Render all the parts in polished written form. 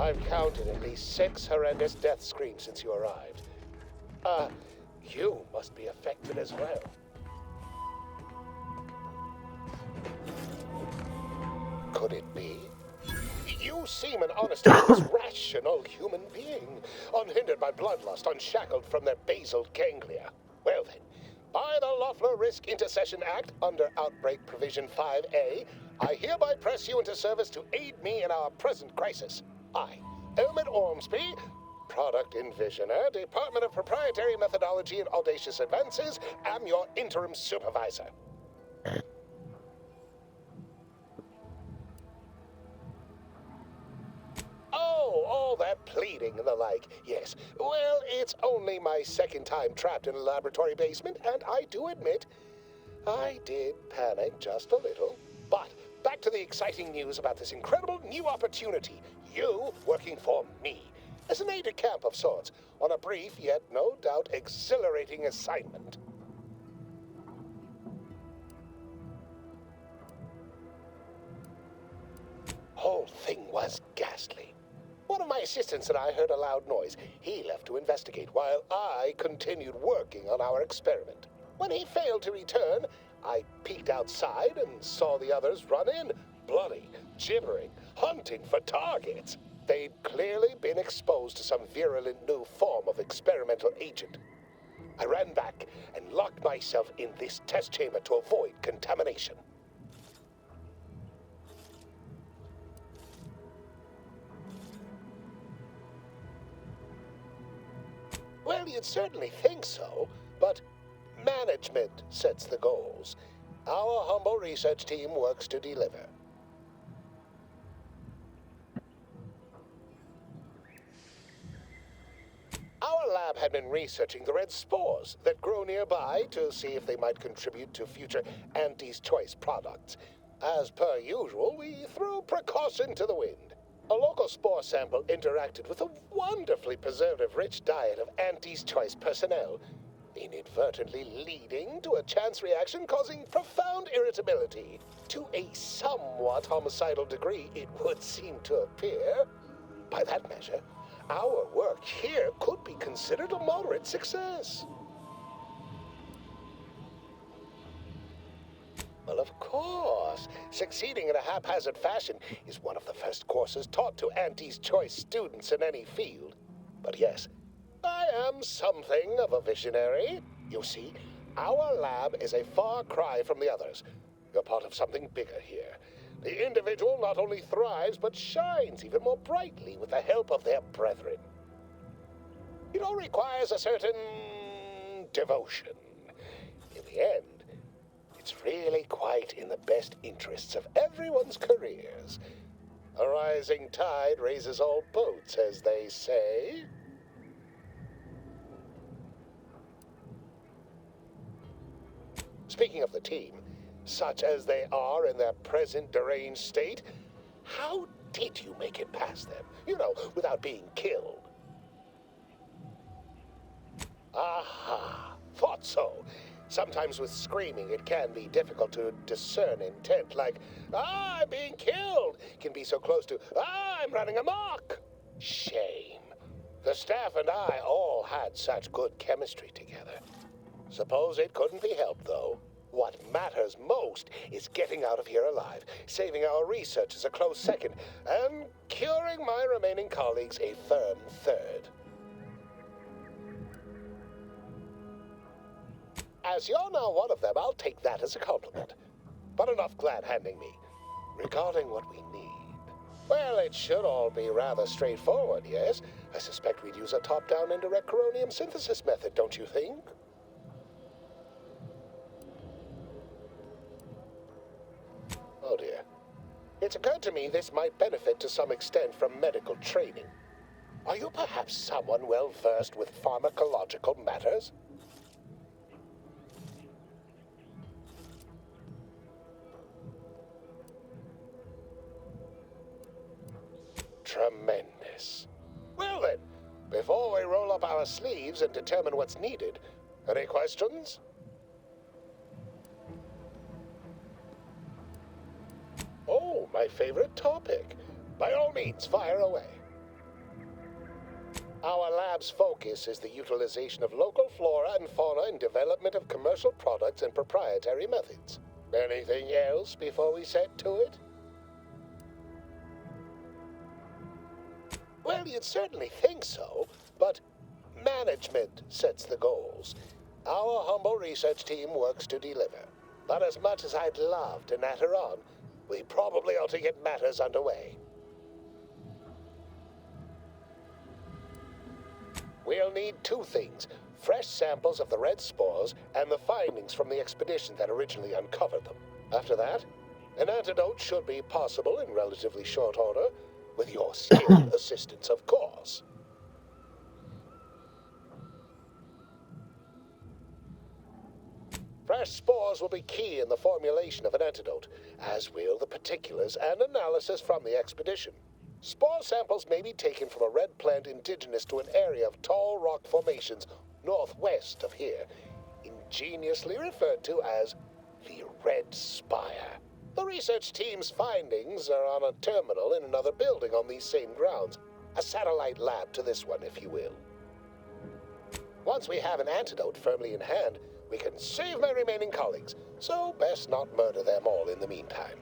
I've counted at least 6 horrendous death screams since you arrived. You must be affected as well. Could it be? You seem an honest, rational human being, unhindered by bloodlust, unshackled from their basal ganglia. Well then, by the Loeffler Risk Intercession Act, under Outbreak Provision 5A, I hereby press you into service to aid me in our present crisis. I, Elmet Ormsby, Product Envisioner, Department of Proprietary Methodology and Audacious Advances, am your interim supervisor. Oh, all that pleading and the like. Yes. Well, it's only my second time trapped in a laboratory basement, and I do admit, I did panic just a little. But back to the exciting news about this incredible new opportunity. You working for me, as an aide-de-camp of sorts, on a brief yet no doubt exhilarating assignment. Whole thing was ghastly. One of my assistants and I heard a loud noise. He left to investigate while I continued working on our experiment. When he failed to return, I peeked outside and saw the others run in, bloody, gibbering, hunting for targets. They'd clearly been exposed to some virulent new form of experimental agent. I ran back and locked myself in this test chamber to avoid contamination. Well, you'd certainly think so, but management sets the goals. Our humble research team works to deliver. Our lab had been researching the red spores that grow nearby to see if they might contribute to future Auntie's Choice products. As per usual, we threw precaution to the wind. A local spore sample interacted with a wonderfully preservative-rich diet of Auntie's Choice personnel, inadvertently leading to a chance reaction causing profound irritability. To a somewhat homicidal degree, it would seem to appear. By that measure, our work here could be considered a moderate success. Well, of course. Succeeding in a haphazard fashion is one of the first courses taught to Auntie's Choice students in any field. But yes, I am something of a visionary. You see, our lab is a far cry from the others. You're part of something bigger here. The individual not only thrives, but shines even more brightly with the help of their brethren. It all requires a certain devotion. In the end, it's really quite in the best interests of everyone's careers. A rising tide raises all boats, as they say. Speaking of the team, such as they are in their present deranged state, how did you make it past them? You know, without being killed. Aha, thought so. Sometimes with screaming, it can be difficult to discern intent, like, I'm being killed, can be so close to, I'm running amok. Shame. The staff and I all had such good chemistry together. Suppose it couldn't be helped, though. What matters most is getting out of here alive, saving our researchers a close second, and curing my remaining colleagues a firm third. As you're now one of them, I'll take that as a compliment. But enough glad-handing me. Regarding what we need, well, it should all be rather straightforward, yes? I suspect we'd use a top-down indirect coronium synthesis method, don't you think? Oh dear. It's occurred to me this might benefit to some extent from medical training. Are you perhaps someone well-versed with pharmacological matters? Tremendous. Well then, before we roll up our sleeves and determine what's needed, any questions? Oh, my favorite topic. By all means, fire away. Our lab's focus is the utilization of local flora and fauna in development of commercial products and proprietary methods. Anything else before we set to it? Well, you'd certainly think so, but management sets the goals. Our humble research team works to deliver. But as much as I'd love to natter on, we probably ought to get matters underway. We'll need two things: fresh samples of the red spores and the findings from the expedition that originally uncovered them. After that, an antidote should be possible in relatively short order, with your skilled assistance, of course. Fresh spores will be key in the formulation of an antidote, as will the particulars and analysis from the expedition. Spore samples may be taken from a red plant indigenous to an area of tall rock formations northwest of here, ingeniously referred to as the Red Spire. The research team's findings are on a terminal in another building on these same grounds, a satellite lab to this one, if you will. Once we have an antidote firmly in hand, we can save my remaining colleagues, so best not murder them all in the meantime.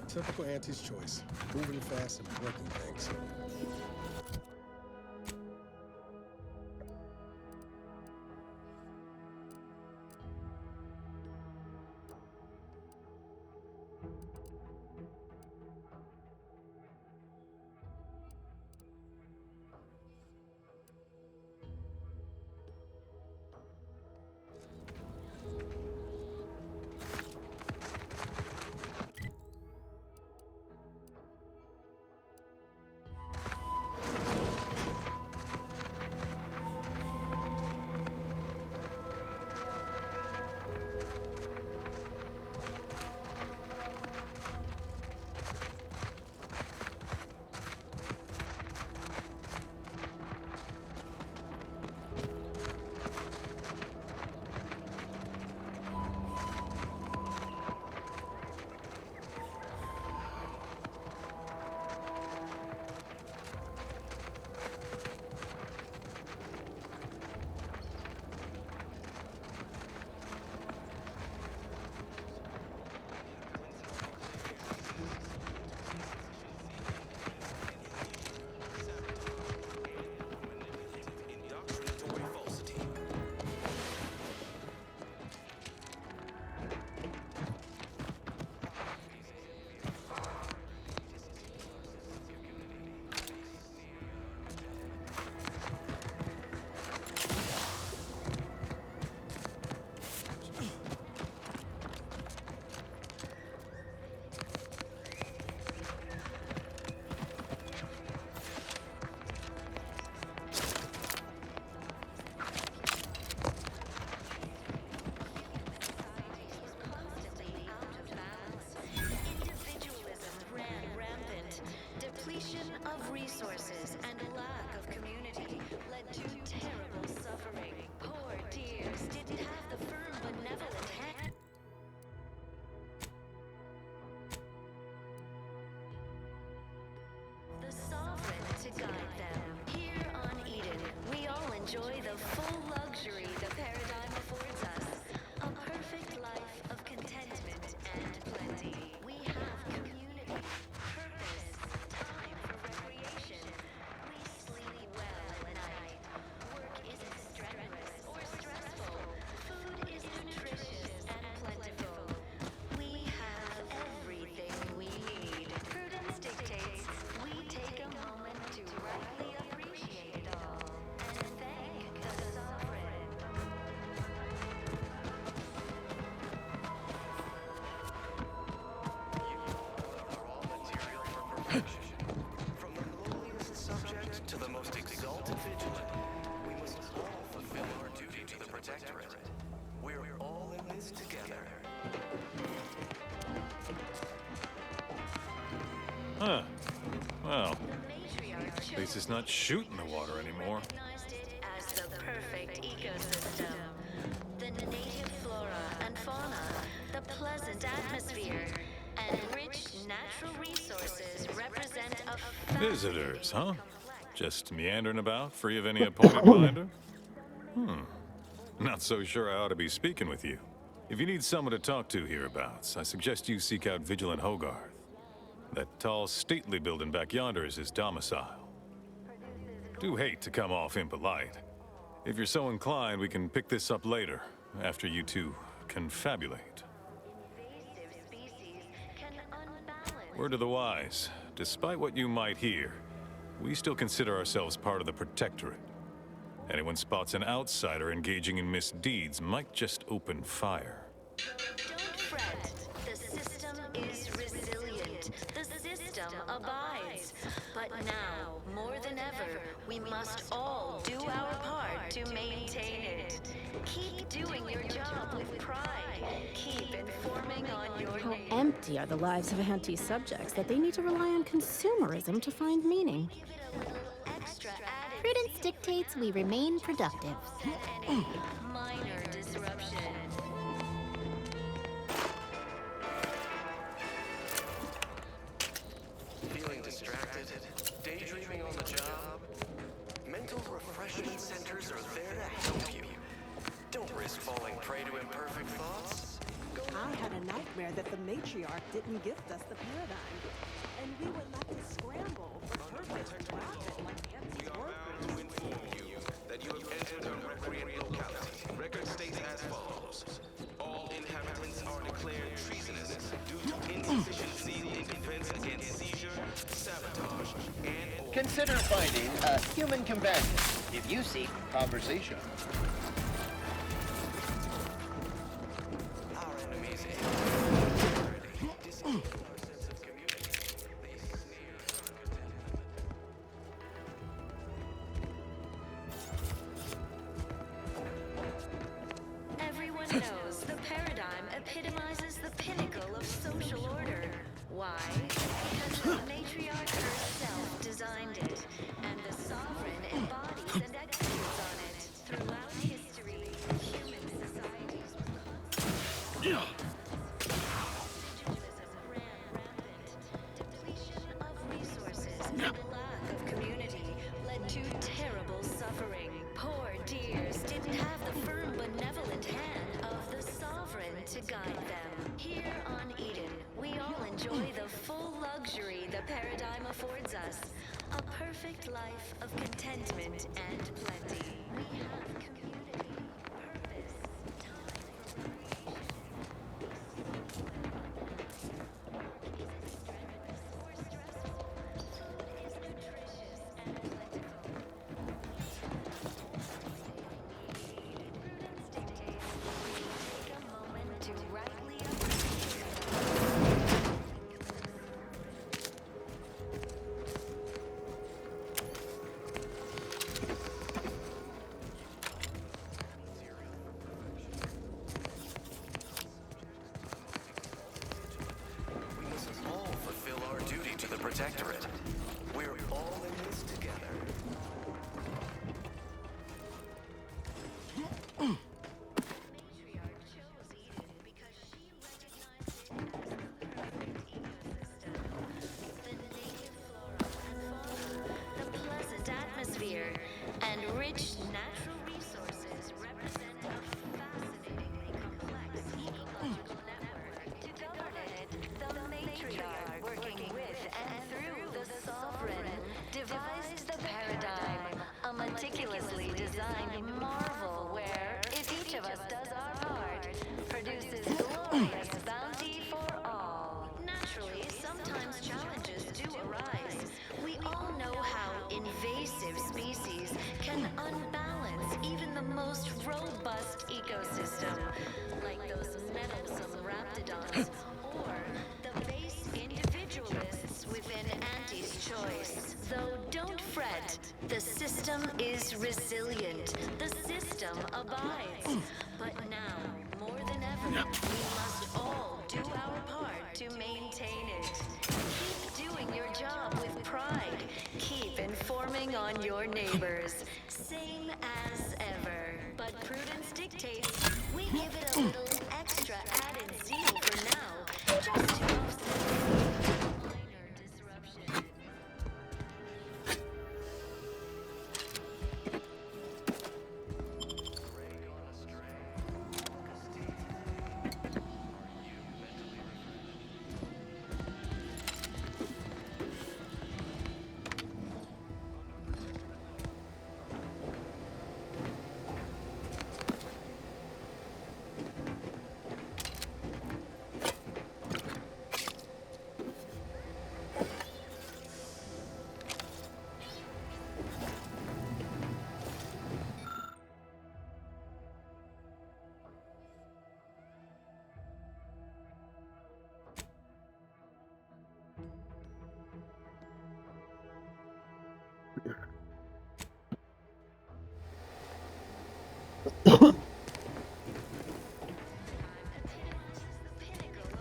Typical Auntie's choice, moving fast and breaking things. Of resources and lack of community led to terrible suffering. Poor dears didn't have the firm benevolent hand. The sovereign to guide them. Here on Eden, we all enjoy the full luxury the paradigm affords us. A perfect life of contentment and plenty. We have community, purpose, time for recreation. We sleep well at night. Work isn't strenuous or stressful. Food is nutritious and plentiful. We have everything we need. Prudence dictates we take a moment to rightly appreciate it all and thank the sovereign. From the lowliest subject to the most exalted vigilant, we must all fulfill our duty to the Protectorate. We're all in this together. Huh. Well, at least it's not shooting the water anymore. Recognized it as the perfect ecosystem. The native flora and fauna, the pleasant atmosphere, and rich natural resources represent a Visitors, huh? Just meandering about, free of any appointed binder? Not so sure I ought to be speaking with you. If you need someone to talk to hereabouts, I suggest you seek out Vigilant Hogarth. That tall, stately building back yonder is his domicile. Do hate to come off impolite. If you're so inclined, we can pick this up later, after you two confabulate. invasive species can unbalance. Word to the wise, despite what you might hear, we still consider ourselves part of the Protectorate. Anyone spots an outsider engaging in misdeeds might just open fire. Don't fret. The system is resilient. The system abides. But now, more than ever, we must all do our part to maintain it. Keep doing your job with pride. Keep informing on your How name. empty are the lives of anti-subjects that they need to rely on consumerism to find meaning? Give it a little extra added Prudence dictates we remain productive. any minor disruption. Feeling distracted? Daydreaming on the job? Mental refreshment centers are there to help you. Don't risk falling prey to imperfect thoughts. I had a nightmare that the matriarch didn't gift us the paradigm, and we were left to scramble for perfect profit like Nancy's workers. To inform you that you have entered a recreant locality. Record states as follows. All inhabitants are declared treasonous due to insufficient zeal in defense against seizure, sabotage, and Consider finding a human companion if you seek conversation. Our enemies aim to disable our sense of community. They sneer at our contentment. Everyone knows the paradigm epitomizes the pinnacle of social order. Why? Because the matriarch herself designed it, and the sovereign embodies and executes on it. Throughout history, human societies were constantly individualism ran rampant. Depletion of resources and lack of community led to terrible suffering. Poor dears didn't have the firm, benevolent hand of the sovereign to guide them. Here on Eden, we all enjoy the full luxury the paradigm affords us. A perfect life of contentment and plenty. We have community, purpose, time for recreation. Is it strenuous or stressful? Food is nutritious and plentiful. Prudence dictates we take a moment to rightly appreciate. We must all fulfill our duty to the Protectorate. We're all in this together. Matriarch chose Eden because she recognized it as the perfect ecosystem. The native flora and fauna, the pleasant atmosphere, and rich natural resources represent a fascinatingly complex ecological network. To govern it, the matriarch, working with and through the sovereign, devised the paradigm, a meticulously designed marvel where, if each of us does our part, produces glorious bounty for all. Naturally, sometimes challenges do arise. We all know how invasive species can unbalance even the most robust ecosystem, like those meddlesome raptidons, or the base individualists within Auntie's choice. Though don't fret, the system is resilient. The system abides. But now, more than ever, we must all do our part to maintain it. Keep doing your job informing on your neighbors. Same as ever. But prudence dictates we give it a little extra added zeal for now, just to offset minor disruption.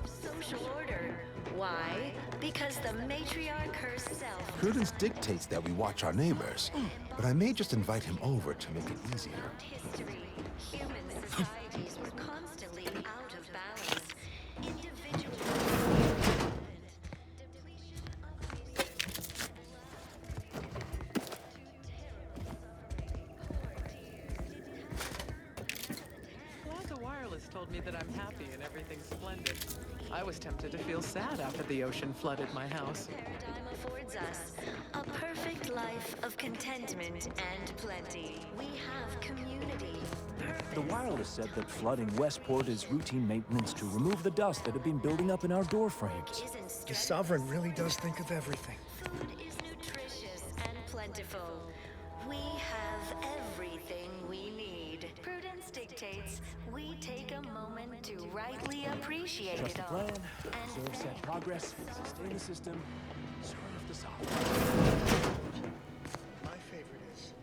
Social order. Why? Because the matriarch herself. Prudence dictates that we watch our neighbors, but I may just invite him over to make it easier. History. Human societies were constantly out of balance. Individual depletion of resources Plaza Wireless told me that I'm happy and everything's splendid. I was tempted to feel sad after the ocean flooded my house. paradigm affords us a perfect life of contentment and plenty. We have community, purpose. The wireless said that flooding Westport is routine maintenance to remove the dust that had been building up in our door frames. The Sovereign really does think of everything. Food is nutritious and plentiful. We have everything we need. Prudence dictates we take a moment to rightly appreciate Trust it the all. plan, observe set progress, sustain the system, serve the Sovereign. My favorite is,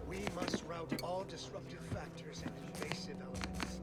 we must rout all disruptive factors and invasive elements.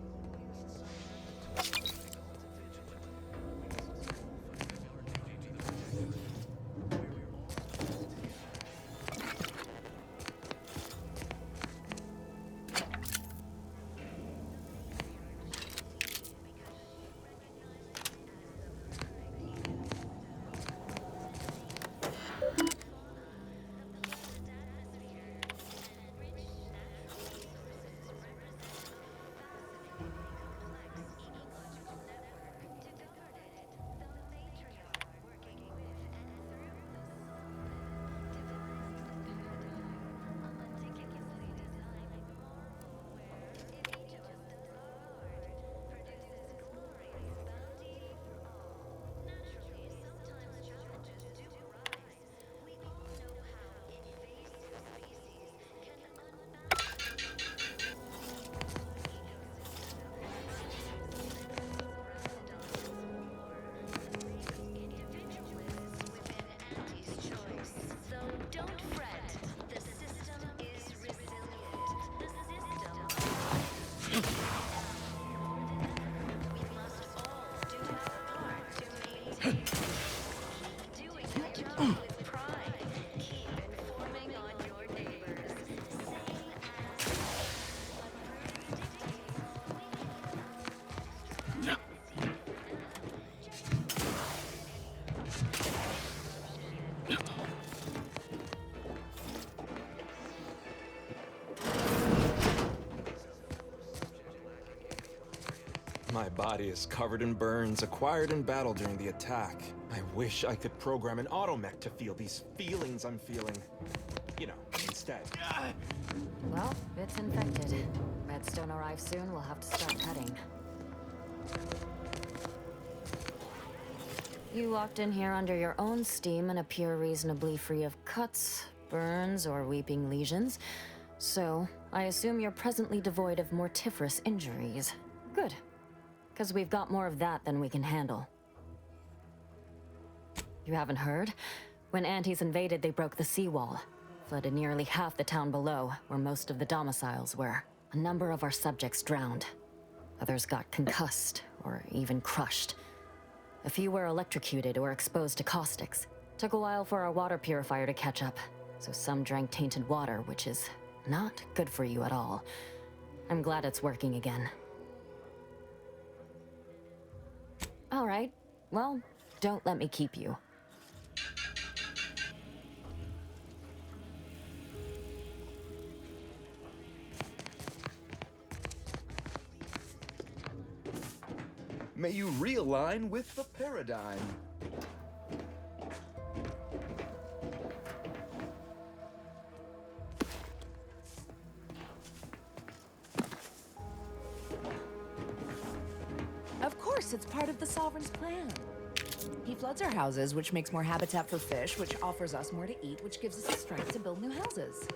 My body is covered in burns, acquired in battle during the attack. I wish I could program an automech to feel these feelings I'm feeling. You know, instead. Well, it's infected. Redstone arrives soon, we'll have to start cutting. You walked in here under your own steam and appear reasonably free of cuts, burns, or weeping lesions. So, I assume you're presently devoid of mortiferous injuries. Good. Because we've got more of that than we can handle. You haven't heard? When Antes invaded, they broke the seawall. Flooded nearly half the town below, where most of the domiciles were. A number of our subjects drowned. Others got concussed, or even crushed. A few were electrocuted or exposed to caustics. Took a while for our water purifier to catch up. So some drank tainted water, which is not good for you at all. I'm glad it's working again. All right. Well, don't let me keep you. May you realign with the paradigm. Of course, it's part of the Sovereign's plan. He floods our houses, which makes more habitat for fish, which offers us more to eat, which gives us the strength to build new houses.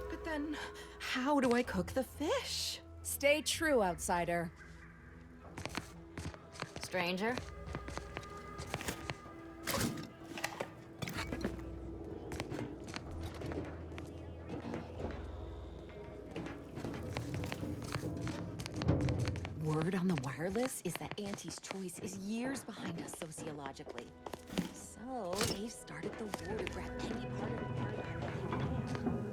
But then, how do I cook the fish? Stay true, outsider. Stranger? Word on the wireless is that Auntie's choice is years behind us sociologically. So, they've started the war to grab any part of the paradigm that they can.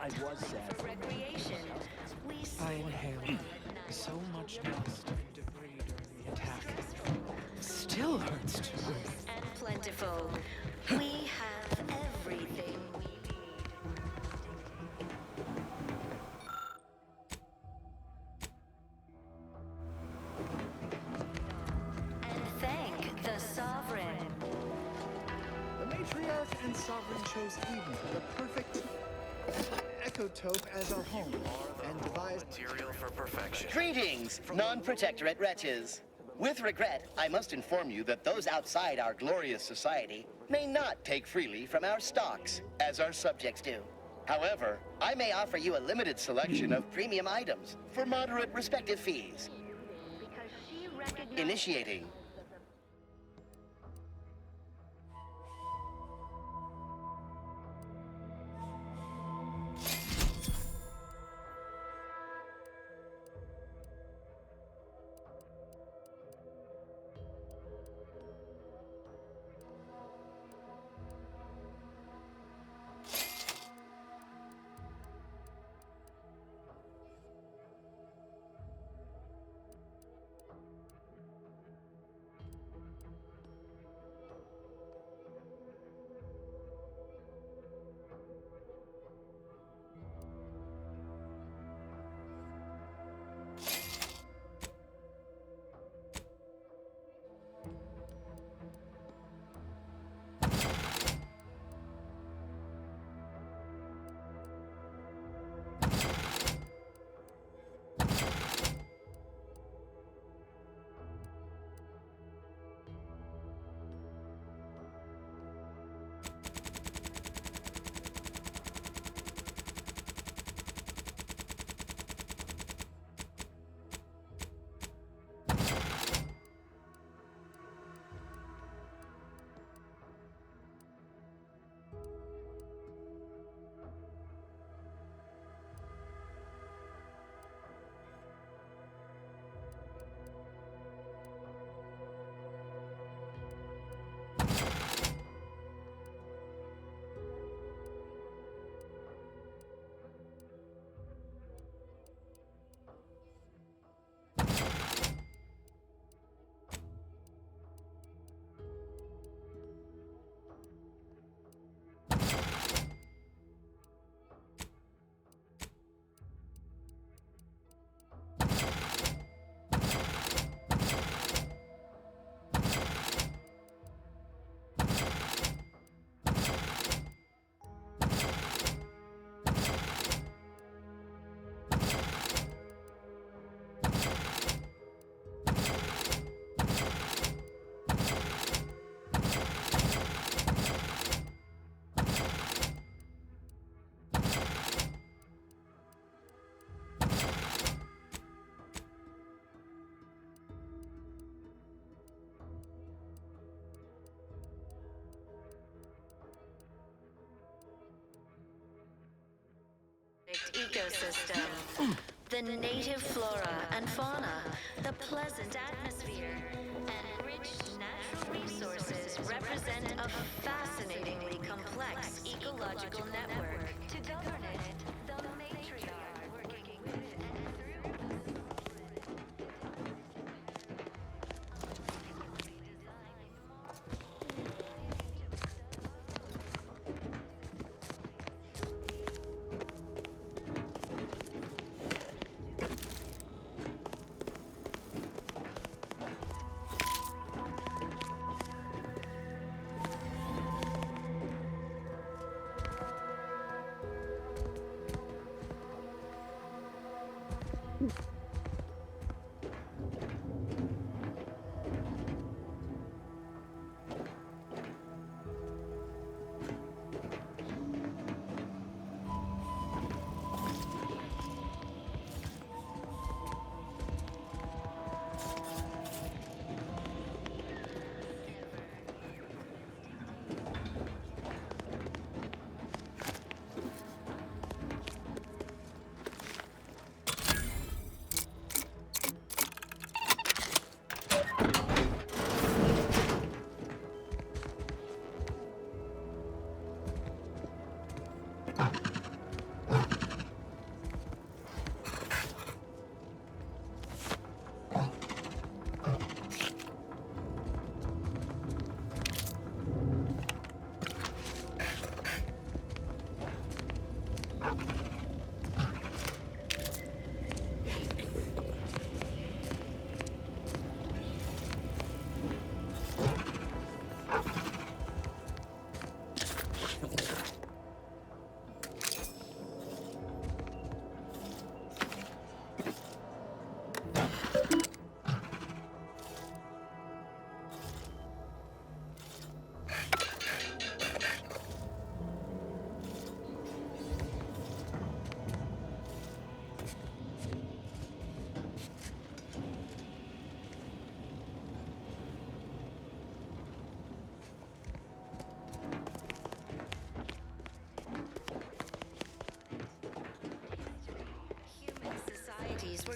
I was sad. For recreation, we I inhaled so much dust and debris during the attack. Still and Sovereign chose Eden, the perfect ecotope, as our home, and devised material for perfection. Greetings, non-protectorate wretches. With regret, I must inform you that those outside our glorious society may not take freely from our stocks, as our subjects do. However, I may offer you a limited selection of premium items for moderate respective fees. Initiating. Ecosystem, the native flora and fauna, the pleasant atmosphere, and rich natural resources represent a fascinatingly complex ecological network. To govern it, the matriarch working with and through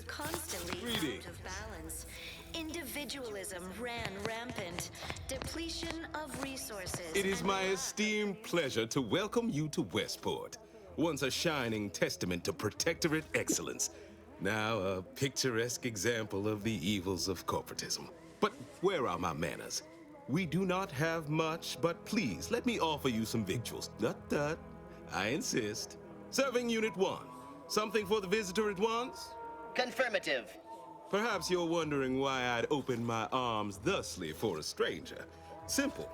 constantly out of balance. Individualism ran rampant. Depletion of resources. It is my esteemed pleasure to welcome you to Westport, once a shining testament to protectorate excellence, now a picturesque example of the evils of corporatism. But where are my manners? We do not have much, but please let me offer you some victuals. Tut. I insist. Serving Unit 1. Something for the visitor at once? Confirmative. Perhaps you're wondering why I'd open my arms thusly for a stranger. Simple.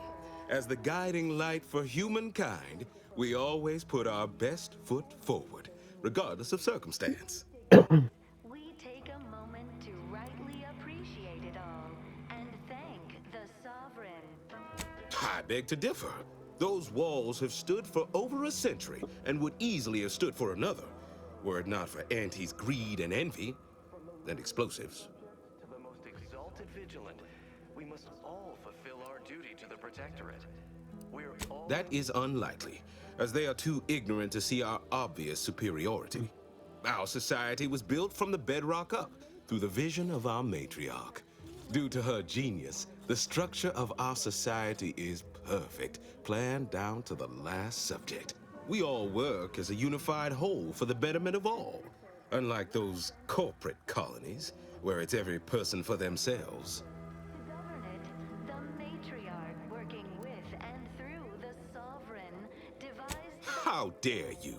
As the guiding light for humankind, we always put our best foot forward, regardless of circumstance. We take a moment to rightly appreciate it all and thank the sovereign. I beg to differ. Those walls have stood for over a century and would easily have stood for another, were it not for Auntie's greed and envy. And explosives. To the most exalted vigilant, we must all fulfill our duty to the Protectorate. We're all... That is unlikely, as they are too ignorant to see our obvious superiority. Our society was built from the bedrock up, through the vision of our matriarch. Due to her genius, the structure of our society is perfect, planned down to the last subject. We all work as a unified whole for the betterment of all. Unlike those corporate colonies, where it's every person for themselves. To govern it, the matriarch, working with and through the sovereign, devised... How dare you?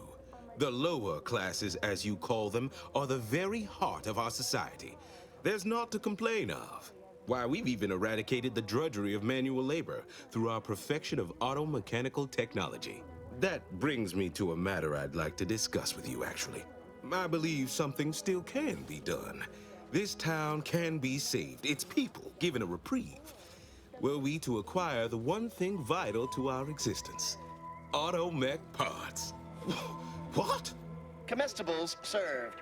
The lower classes, as you call them, are the very heart of our society. There's naught to complain of. Why, we've even eradicated the drudgery of manual labor through our perfection of auto-mechanical technology. That brings me to a matter I'd like to discuss with you, actually. I believe something still can be done. This town can be saved, its people given a reprieve. Were we to acquire the one thing vital to our existence, auto-mech parts. What? Comestibles served.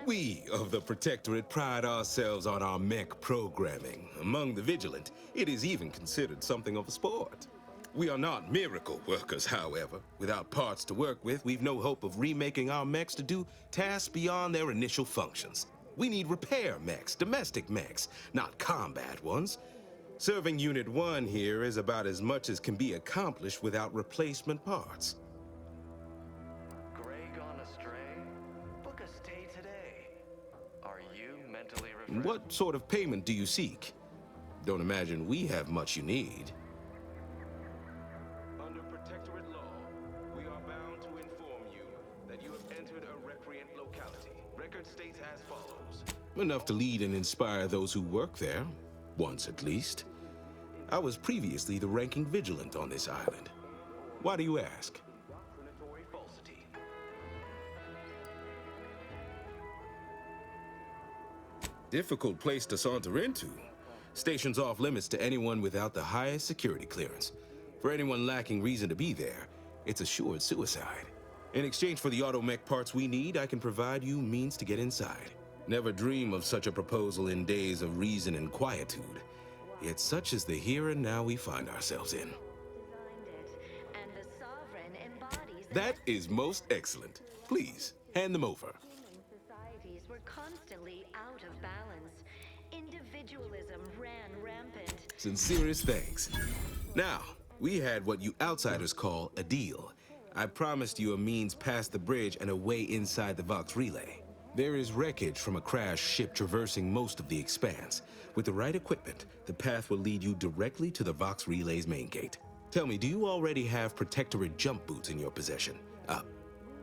We of the Protectorate pride ourselves on our mech programming. Among the vigilant, it is even considered something of a sport. We are not miracle workers, however. Without parts to work with, we've no hope of remaking our mechs to do tasks beyond their initial functions. We need repair mechs, domestic mechs, not combat ones. Serving Unit 1 here is about as much as can be accomplished without replacement parts. Gray gone astray? Book a stay today. Are you mentally refreshed? What sort of payment do you seek? Don't imagine we have much you need. Under Protectorate law, we are bound to inform you that you have entered a recreant locality. Record states as follows. Enough to lead and inspire those who work there, once at least. I was previously the ranking vigilant on this island. Why do you ask? Doctrinatory falsity. Difficult place to saunter into. Stations off limits to anyone without the highest security clearance. For anyone lacking reason to be there, it's assured suicide. In exchange for the automech parts we need, I can provide you means to get inside. Never dream of such a proposal in days of reason and quietude. Yet such is the here and now we find ourselves in. And the sovereign embodies... That is most excellent. Please, hand them over. Human societies were constantly out of balance. Individualism ran rampant. Sincerest thanks. Now, we had what you outsiders call a deal. I promised you a means past the bridge and a way inside the Vox Relay. There is wreckage from a crashed ship traversing most of the expanse. With the right equipment, the path will lead you directly to the Vox Relay's main gate. Tell me, do you already have Protectorate jump boots in your possession?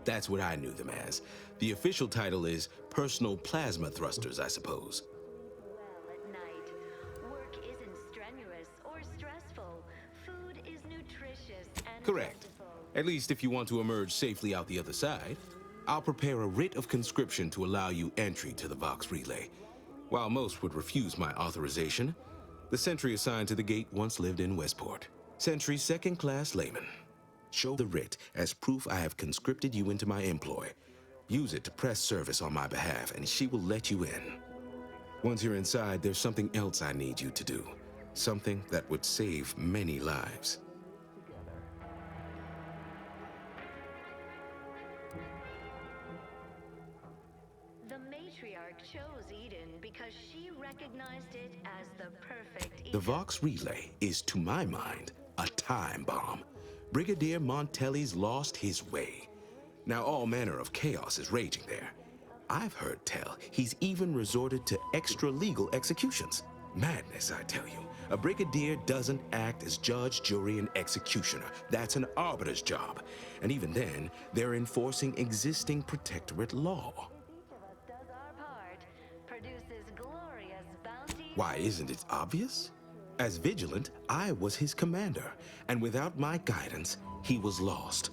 That's what I knew them as. The official title is Personal Plasma Thrusters, I suppose. Well at night. Work isn't strenuous or stressful. Food is nutritious and Correct. At least if you want to emerge safely out the other side. I'll prepare a writ of conscription to allow you entry to the Vox Relay. While most would refuse my authorization, the sentry assigned to the gate once lived in Westport. Sentry second-class layman. Show the writ as proof I have conscripted you into my employ. Use it to press service on my behalf, and she will let you in. Once you're inside, there's something else I need you to do. Something that would save many lives. matriarch chose Eden because she recognized it as the perfect The Vox Relay is, to my mind, a time bomb. Brigadier Montelli's lost his way. Now all manner of chaos is raging there. I've heard tell he's even resorted to extra-legal executions. Madness, I tell you. A brigadier doesn't act as judge, jury, and executioner. That's an arbiter's job. And even then, they're enforcing existing protectorate law. Why, isn't it obvious? As Vigilant, I was his commander, and without my guidance, he was lost.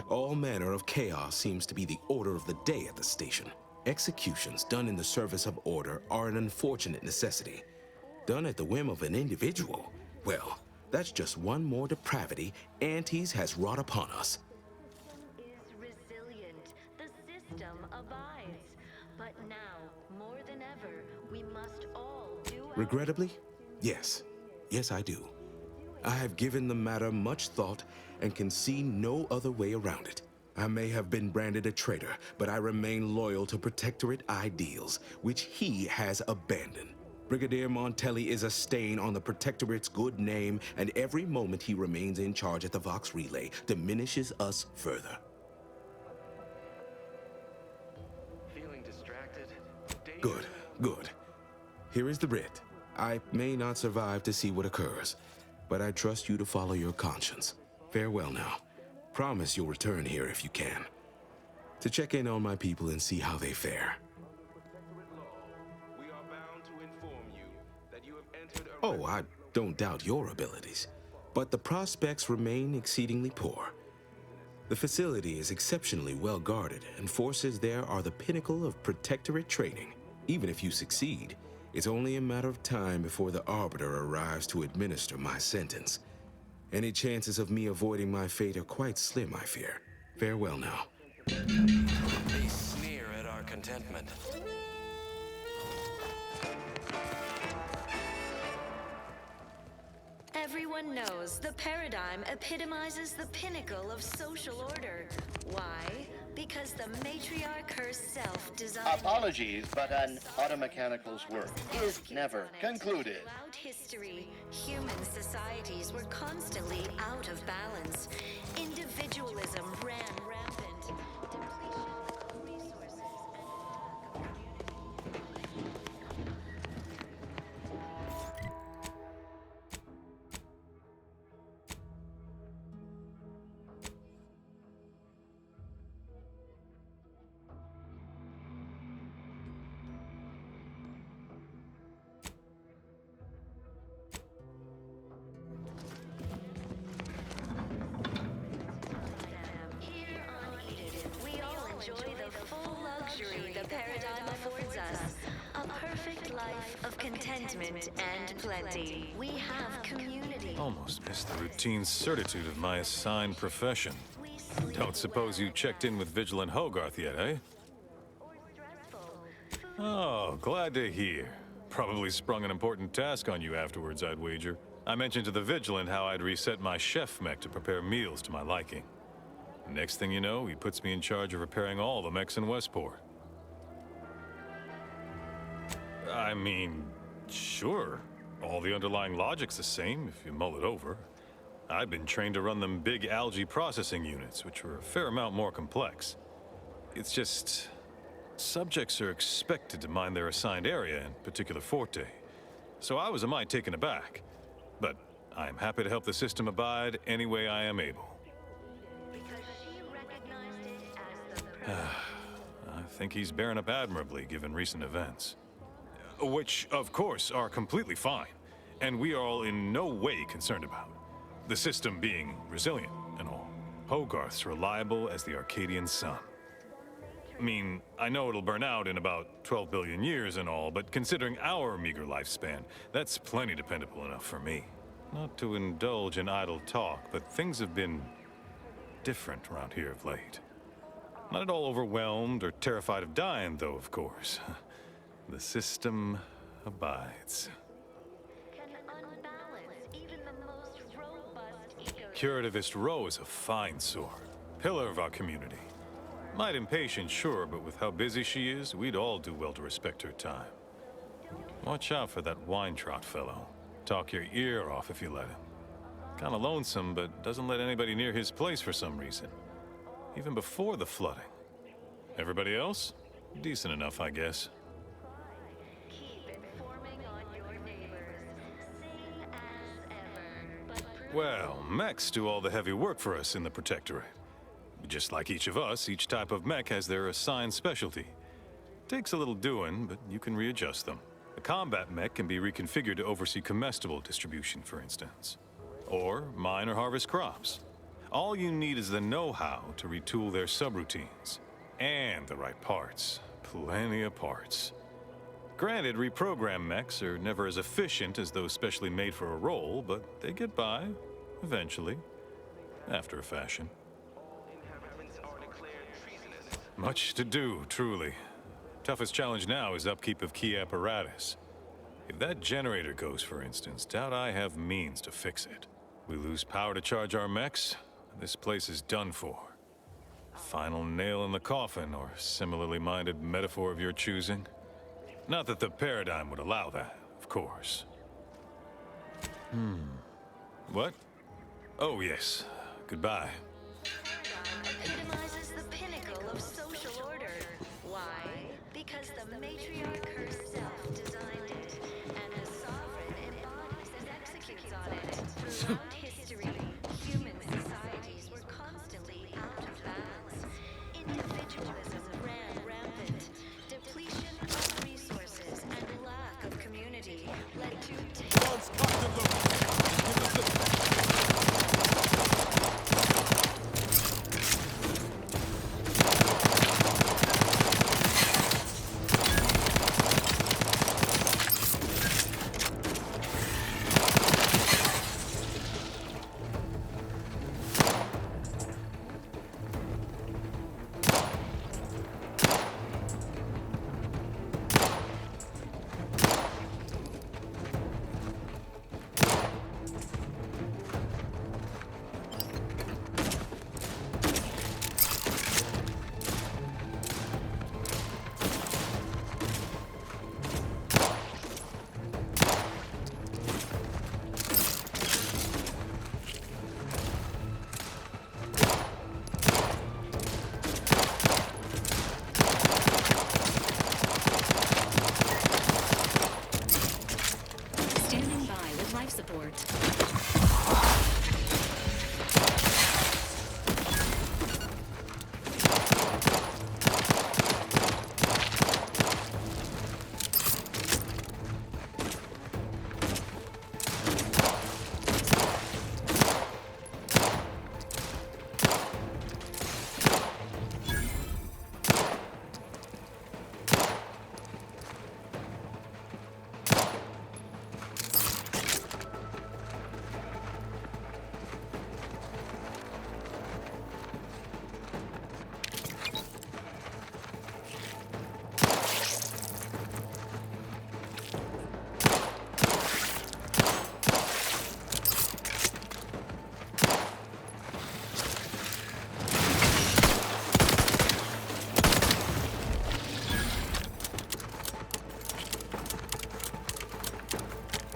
All manner of chaos seems to be the order of the day at the station. Executions done in the service of order are an unfortunate necessity. Done at the whim of an individual, well, that's just one more depravity Antes has wrought upon us. Is resilient. The system abides. But now, more than ever, we must all do our Regrettably, yes. Yes, I do. I have given the matter much thought and can see no other way around it. I may have been branded a traitor, but I remain loyal to Protectorate ideals, which he has abandoned. Brigadier Montelli is a stain on the Protectorate's good name, and every moment he remains in charge at the Vox Relay diminishes us further. Feeling distracted? Good, good. Here is the writ. I may not survive to see what occurs, but I trust you to follow your conscience. Farewell now. Promise you'll return here if you can, to check in on my people and see how they fare. We are bound to inform you that you have entered a Oh, I don't doubt your abilities, but the prospects remain exceedingly poor. The facility is exceptionally well guarded, and forces there are the pinnacle of Protectorate training. Even if you succeed, it's only a matter of time before the Arbiter arrives to administer my sentence. Any chances of me avoiding my fate are quite slim, I fear. Farewell now. They sneer at our contentment. Everyone knows the paradigm epitomizes the pinnacle of social order. Why? Because the matriarch herself designed Apologies, but an automechanical's work is never concluded. Throughout history, human societies were constantly out of balance. Individualism ran rampant. Depletion of resources the paradigm affords us a perfect life of contentment and plenty. We have community. Almost missed the routine certitude of my assigned profession. Don't suppose you checked in with Vigilant Hogarth yet, eh? Oh, glad to hear. Probably sprung an important task on you afterwards, I'd wager. I mentioned to the Vigilant how I'd reset my chef mech to prepare meals to my liking. Next thing you know, he puts me in charge of repairing all the mechs in Westport. I mean, sure. All the underlying logic's the same if you mull it over. I've been trained to run them big algae processing units, which are a fair amount more complex. It's just, subjects are expected to mind their assigned area and particular forte. So I was a mite taken aback. But I'm happy to help the system abide any way I am able. I think he's bearing up admirably given recent events. Which, of course, are completely fine, and we are all in no way concerned about. The system being resilient and all. Hogarth's reliable as the Arcadian sun. I mean, I know it'll burn out in about 12 billion years and all, but considering our meager lifespan, that's plenty dependable enough for me. Not to indulge in idle talk, but things have been different around here of late. Not at all overwhelmed or terrified of dying, though, of course. The system abides. Curativist Row is a fine sword, pillar of our community. Might impatient, sure, but with how busy she is, we'd all do well to respect her time. Watch out for that wine trot fellow. Talk your ear off if you let him. Kinda lonesome, but doesn't let anybody near his place for some reason. Even before the flooding. Everybody else? Decent enough, I guess. Well, mechs do all the heavy work for us in the Protectorate. Just like each of us, each type of mech has their assigned specialty. Takes a little doing, but you can readjust them. A combat mech can be reconfigured to oversee comestible distribution, for instance. Or mine or harvest crops. All you need is the know-how to retool their subroutines. And the right parts. Plenty of parts. Granted, reprogrammed mechs are never as efficient as those specially made for a role, but they get by, eventually, after a fashion. Much to do, truly. Toughest challenge now is upkeep of key apparatus. If that generator goes, for instance, doubt I have means to fix it. We lose power to charge our mechs, this place is done for. Final nail in the coffin, or similarly minded metaphor of your choosing. Not that the paradigm would allow that, of course. What? Oh, yes. Goodbye. Epitomizes the pinnacle of social order. Why? Because the matriarch herself designed it, and the sovereign embodies and executes on it. Throughout history, human societies were constantly out of balance. Individualism ran rampant. Depletion of resources and lack of community led to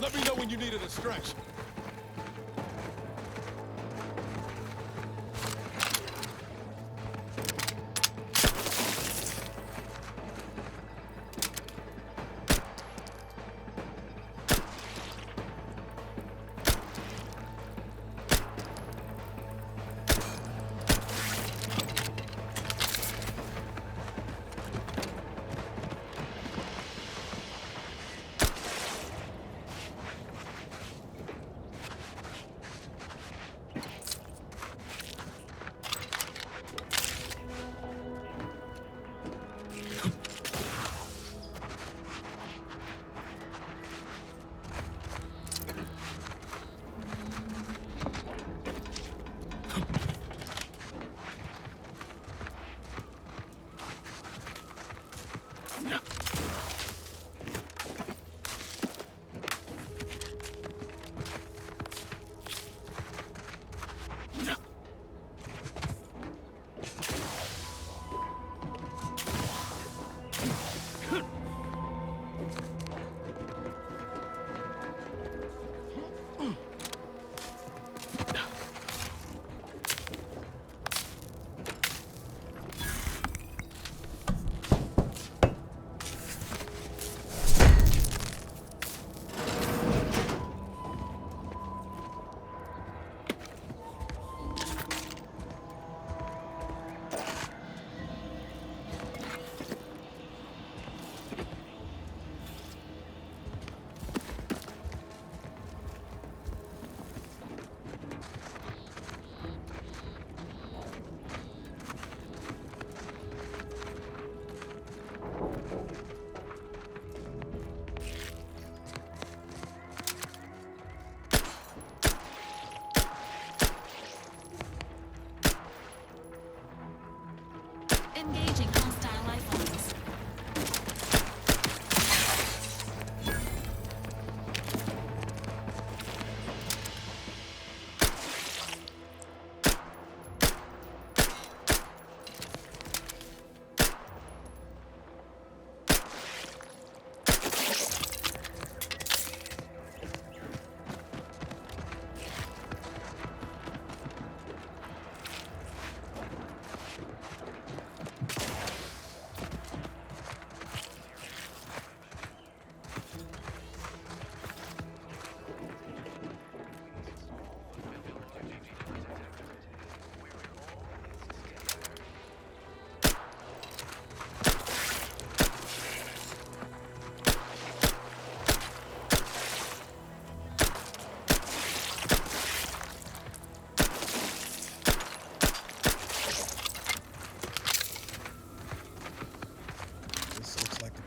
Let me know when you need a distraction.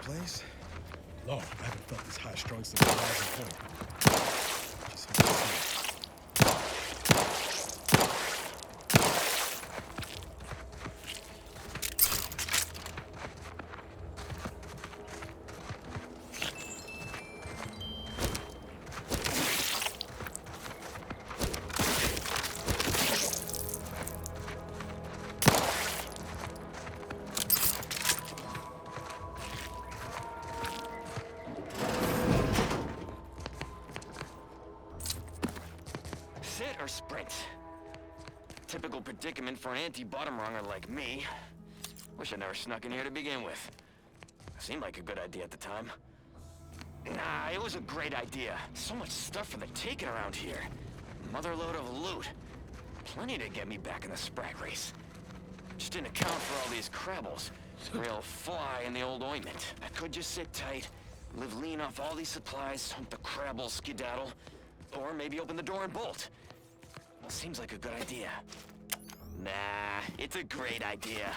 place? Lord, I haven't felt this high-strung since the rising point. Just hope to see it. Sit or sprint? Typical predicament for an anti-bottom runger like me. Wish I never snuck in here to begin with. Seemed like a good idea at the time. Nah, it was a great idea. So much stuff for the taking around here. Motherload of loot. Plenty to get me back in the sprag race. Just didn't account for all these crabbles. Real fly in the old ointment. I could just sit tight, live lean off all these supplies, hope the crabbles skedaddle, or maybe open the door and bolt. Well, seems like a good idea. Nah, it's a great idea.